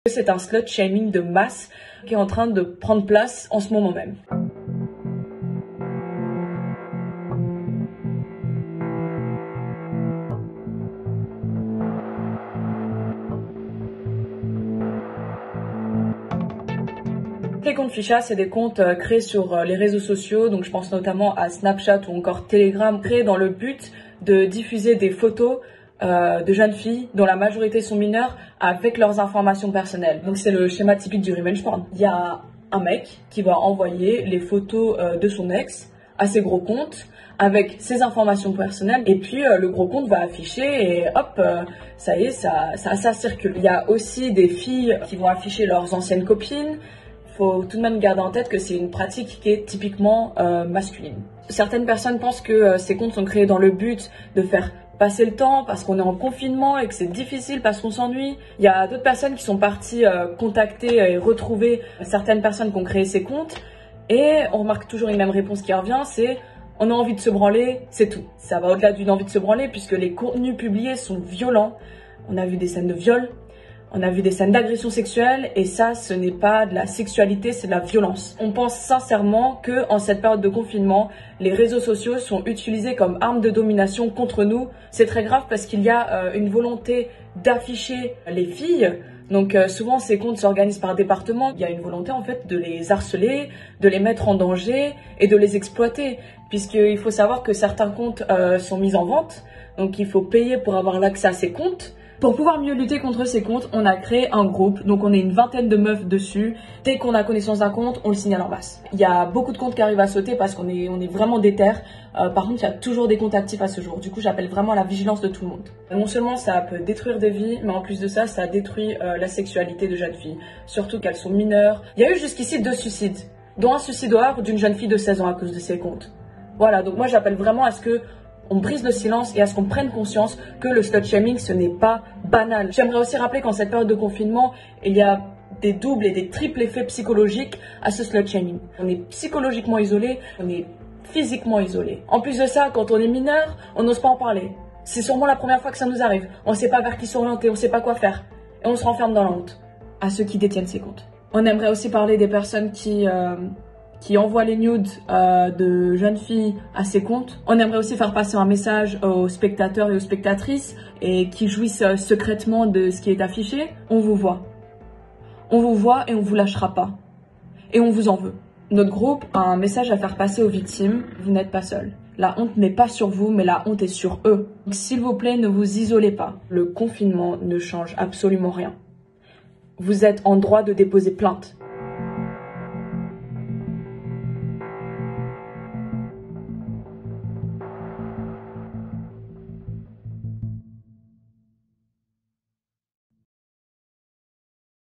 C'est un slut shaming de masse qui est en train de prendre place en ce moment même. Les comptes ficha, c'est des comptes créés sur les réseaux sociaux, donc je pense notamment à Snapchat ou encore Telegram, créés dans le but de diffuser des photos de jeunes filles dont la majorité sont mineures avec leurs informations personnelles. Donc c'est le schéma typique du revenge porn. Il y a un mec qui va envoyer les photos de son ex à ses gros comptes avec ses informations personnelles et puis le gros compte va afficher et hop, ça y est, ça circule. Il y a aussi des filles qui vont afficher leurs anciennes copines. Faut tout de même garder en tête que c'est une pratique qui est typiquement masculine. Certaines personnes pensent que ces comptes sont créés dans le but de faire passer le temps parce qu'on est en confinement et que c'est difficile parce qu'on s'ennuie. Il y a d'autres personnes qui sont parties contacter et retrouver certaines personnes qui ont créé ces comptes et on remarque toujours une même réponse qui revient, c'est on a envie de se branler, c'est tout. Ça va au-delà d'une envie de se branler puisque les contenus publiés sont violents. On a vu des scènes de viol. On a vu des scènes d'agression sexuelle et ça, ce n'est pas de la sexualité, c'est de la violence. On pense sincèrement que en cette période de confinement, les réseaux sociaux sont utilisés comme arme de domination contre nous. C'est très grave parce qu'il y a une volonté d'afficher les filles. Donc souvent, ces comptes s'organisent par département. Il y a une volonté en fait de les harceler, de les mettre en danger et de les exploiter. Puisqu'il faut savoir que certains comptes sont mis en vente. Donc il faut payer pour avoir l'accès à ces comptes. Pour pouvoir mieux lutter contre ces comptes, on a créé un groupe, donc on est une vingtaine de meufs dessus. Dès qu'on a connaissance d'un compte, on le signale en masse. Il y a beaucoup de comptes qui arrivent à sauter parce qu'on est vraiment déter. Par contre, il y a toujours des comptes actifs à ce jour. Du coup, j'appelle vraiment à la vigilance de tout le monde. Non seulement ça peut détruire des vies, mais en plus de ça, ça détruit la sexualité de jeunes filles. Surtout qu'elles sont mineures. Il y a eu jusqu'ici 2 suicides, dont un suicide d'une jeune fille de 16 ans à cause de ces comptes. Voilà, donc moi j'appelle vraiment à ce que on brise le silence et à ce qu'on prenne conscience que le slut shaming, ce n'est pas banal. J'aimerais aussi rappeler qu'en cette période de confinement, il y a des doubles et des triples effets psychologiques à ce slut shaming. On est psychologiquement isolé, on est physiquement isolé. En plus de ça, quand on est mineur, on n'ose pas en parler. C'est sûrement la première fois que ça nous arrive. On ne sait pas vers qui s'orienter, on ne sait pas quoi faire. Et on se renferme dans la honte. À ceux qui détiennent ces comptes. On aimerait aussi parler des personnes qui envoient les nudes de jeunes filles à ses comptes. On aimerait aussi faire passer un message aux spectateurs et aux spectatrices et qui jouissent secrètement de ce qui est affiché. On vous voit. On vous voit et on vous lâchera pas. Et on vous en veut. Notre groupe a un message à faire passer aux victimes. Vous n'êtes pas seuls. La honte n'est pas sur vous, mais la honte est sur eux. Donc, s'il vous plaît, ne vous isolez pas. Le confinement ne change absolument rien. Vous êtes en droit de déposer plainte.